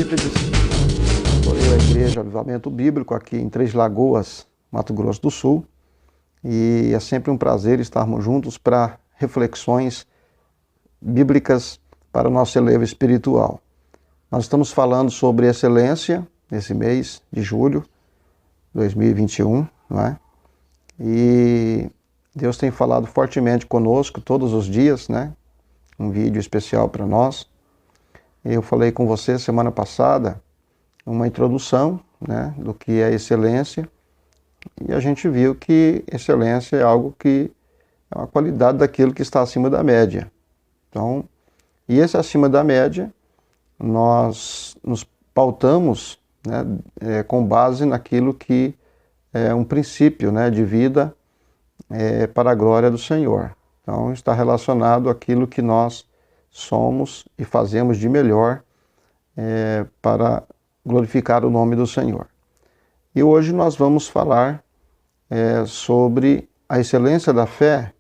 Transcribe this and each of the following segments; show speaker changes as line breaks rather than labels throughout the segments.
Eurípides, pastorei a Igreja Avivamento Bíblico aqui em Três Lagoas, Mato Grosso do Sul, e é sempre um prazer estarmos juntos para reflexões bíblicas para o nosso elevo espiritual. Nós estamos falando sobre excelência nesse mês de julho de 2021, não é? E Deus tem falado fortemente conosco todos os dias, né? Um vídeo especial para nós. Eu falei com você semana passada uma introdução, né, do que é excelência, e a gente viu que excelência é algo que é uma qualidade daquilo que está acima da média. Então, e esse acima da média, nós nos pautamos, né, com base naquilo que é um princípio, né, de vida para a glória do Senhor. Então, está relacionado àquilo que nós somos e fazemos de melhor para glorificar o nome do Senhor. E hoje nós vamos falar sobre a excelência da fé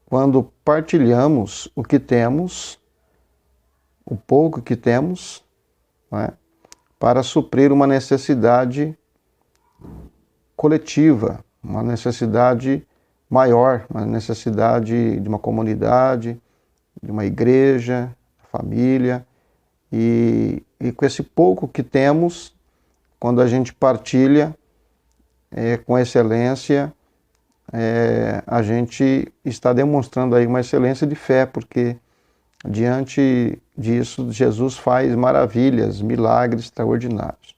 quando partilhamos o que temos, o pouco que temos, né, para suprir uma necessidade coletiva, uma necessidade maior, uma necessidade de uma comunidade, de uma igreja, família, e com esse pouco que temos, quando a gente partilha com excelência, a gente está demonstrando aí uma excelência de fé, porque diante disso Jesus faz maravilhas, milagres extraordinários.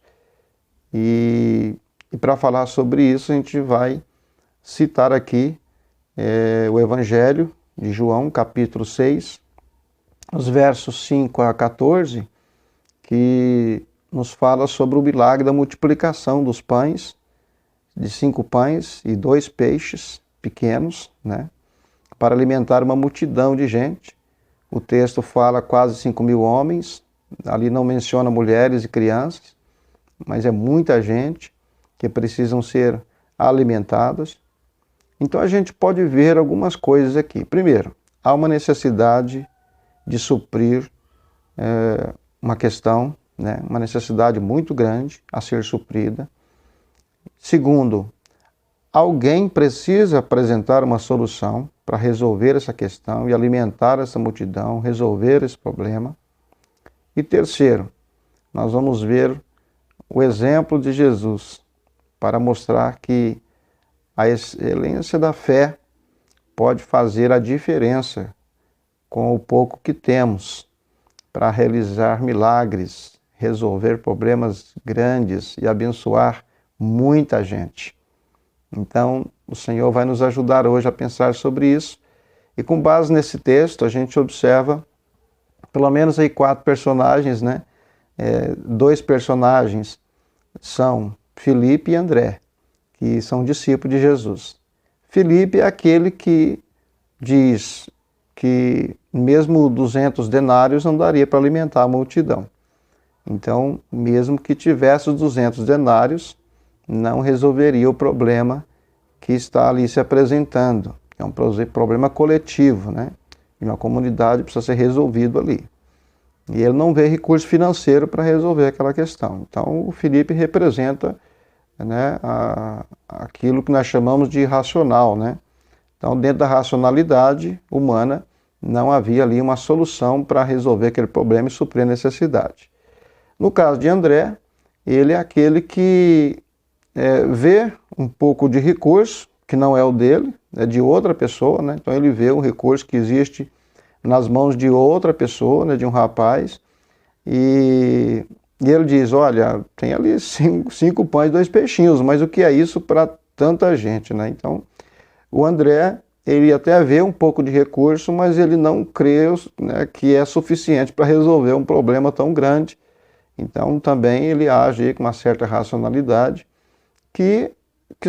E para falar sobre isso a gente vai citar aqui o Evangelho de João, capítulo 6, os versos 5 a 14, que nos fala sobre o milagre da multiplicação dos pães, de 5 pães e 2 peixes pequenos, né, para alimentar uma multidão de gente. O texto fala quase 5.000 homens, ali não menciona mulheres e crianças, mas é muita gente que precisam ser alimentadas. Então a gente pode ver algumas coisas aqui. Primeiro, há uma necessidade de suprir uma questão, né, uma necessidade muito grande a ser suprida. Segundo, alguém precisa apresentar uma solução para resolver essa questão e alimentar essa multidão, resolver esse problema. E terceiro, nós vamos ver o exemplo de Jesus para mostrar que a excelência da fé pode fazer a diferença com o pouco que temos para realizar milagres, resolver problemas grandes e abençoar muita gente. Então, o Senhor vai nos ajudar hoje a pensar sobre isso. E com base nesse texto, a gente observa pelo menos aí 4 personagens, né? 2 personagens são Filipe e André, que são discípulos de Jesus. Filipe é aquele que diz que mesmo 200 denários não daria para alimentar a multidão. Então, mesmo que tivesse os 200 denários, não resolveria o problema que está ali se apresentando. É um problema coletivo, né? E uma comunidade precisa ser resolvido ali. E ele não vê recurso financeiro para resolver aquela questão. Então, o Filipe representa, né, aquilo que nós chamamos de racional, né? Então, dentro da racionalidade humana, não havia ali uma solução para resolver aquele problema e suprir a necessidade. No caso de André, ele é aquele que vê um pouco de recurso, que não é o dele, é de outra pessoa, né? Então ele vê um recurso que existe nas mãos de outra pessoa, né, de um rapaz, e ele diz, olha, tem ali 5 pães e 2 peixinhos, mas o que é isso para tanta gente, né? Então, o André, ele até vê um pouco de recurso, mas ele não crê, né, que é suficiente para resolver um problema tão grande. Então, também ele age com uma certa racionalidade, que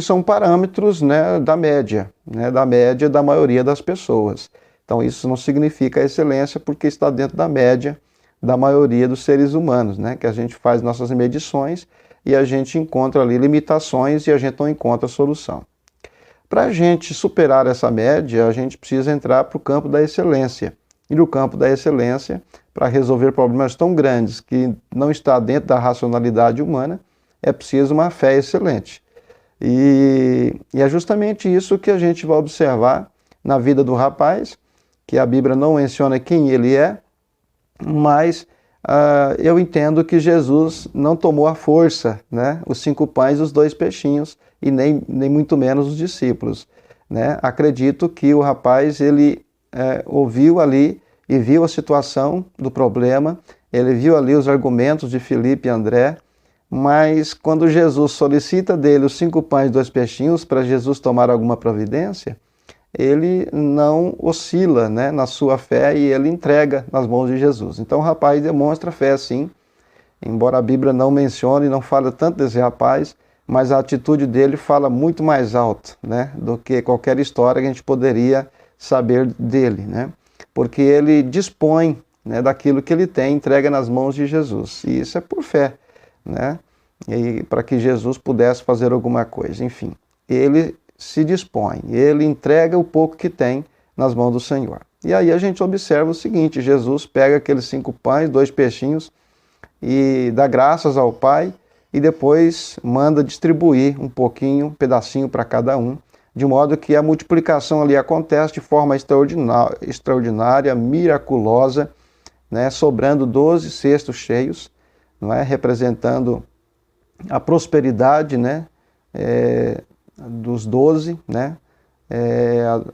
são parâmetros, né, da média, né, da maioria das pessoas. Então, isso não significa excelência, porque está dentro da média da maioria dos seres humanos, né, que a gente faz nossas medições e a gente encontra ali limitações e a gente não encontra solução. Para a gente superar essa média, a gente precisa entrar para o campo da excelência. E no campo da excelência, para resolver problemas tão grandes que não está dentro da racionalidade humana, é preciso uma fé excelente. E é justamente isso que a gente vai observar na vida do rapaz, que a Bíblia não menciona quem ele é, mas eu entendo que Jesus não tomou à força, né, os 5 pães e os 2 peixinhos, e nem muito menos os discípulos, né? Acredito que o rapaz, ele ouviu ali e viu a situação do problema, ele viu ali os argumentos de Filipe e André, mas quando Jesus solicita dele os 5 pães e 2 peixinhos para Jesus tomar alguma providência, ele não oscila, né, na sua fé e ele entrega nas mãos de Jesus. Então o rapaz demonstra fé sim, embora a Bíblia não mencione, não fala tanto desse rapaz, mas a atitude dele fala muito mais alto, né, do que qualquer história que a gente poderia saber dele, né? Porque ele dispõe, né, daquilo que ele tem, entrega nas mãos de Jesus. E isso é por fé, né? E para que Jesus pudesse fazer alguma coisa. Enfim, ele se dispõe, ele entrega o pouco que tem nas mãos do Senhor. E aí a gente observa o seguinte: Jesus pega aqueles 5 pães, 2 peixinhos e dá graças ao Pai e depois manda distribuir um pouquinho, um pedacinho para cada um, de modo que a multiplicação ali acontece de forma extraordinária, miraculosa, né, sobrando 12 cestos cheios, não é? Representando a prosperidade, né, dos 12, né?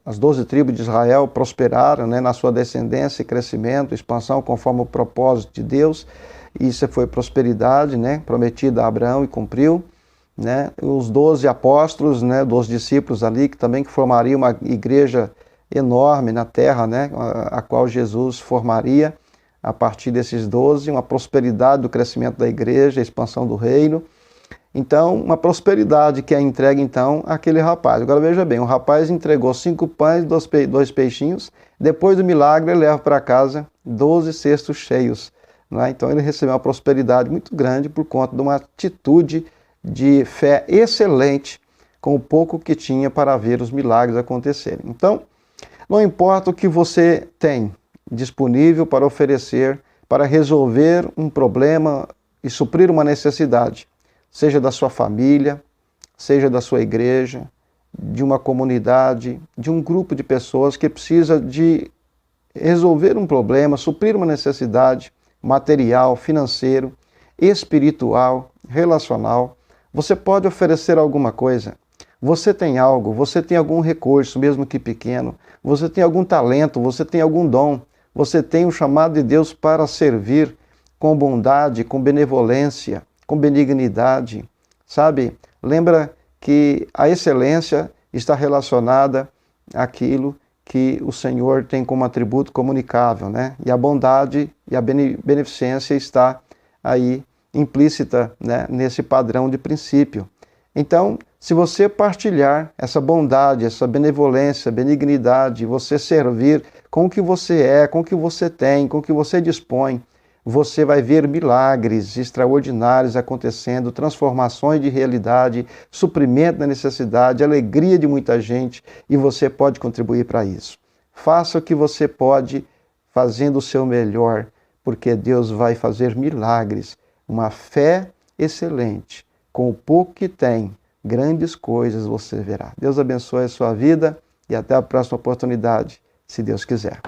As 12 tribos de Israel prosperaram, né, na sua descendência, crescimento, expansão, conforme o propósito de Deus. Isso foi prosperidade, né, prometida a Abraão e cumpriu. Né? Os 12 apóstolos, né, 12 discípulos ali, que também formariam uma igreja enorme na terra, né, a qual Jesus formaria a partir desses 12, uma prosperidade do crescimento da igreja, a expansão do reino. Então, uma prosperidade que é entregue então àquele rapaz. Agora veja bem, o rapaz entregou 5 pães e 2 peixinhos, depois do milagre ele leva para casa 12 cestos cheios. Né? Então ele recebeu uma prosperidade muito grande por conta de uma atitude de fé excelente com o pouco que tinha para ver os milagres acontecerem. Então, não importa o que você tem disponível para oferecer, para resolver um problema e suprir uma necessidade, seja da sua família, seja da sua igreja, de uma comunidade, de um grupo de pessoas que precisa de resolver um problema, suprir uma necessidade material, financeiro, espiritual, relacional. Você pode oferecer alguma coisa. Você tem algo, você tem algum recurso, mesmo que pequeno. Você tem algum talento, você tem algum dom. Você tem o chamado de Deus para servir com bondade, com benevolência, com benignidade. Sabe? Lembra que a excelência está relacionada àquilo que o Senhor tem como atributo comunicável, né? E a bondade e a beneficência está aí implícita, né, nesse padrão de princípio. Então, se você partilhar essa bondade, essa benevolência, benignidade, você servir com o que você é, com o que você tem, com o que você dispõe, você vai ver milagres extraordinários acontecendo, transformações de realidade, suprimento da necessidade, alegria de muita gente, e você pode contribuir para isso. Faça o que você pode, fazendo o seu melhor, porque Deus vai fazer milagres. Uma fé excelente, com o pouco que tem, grandes coisas você verá. Deus abençoe a sua vida e até a próxima oportunidade, se Deus quiser.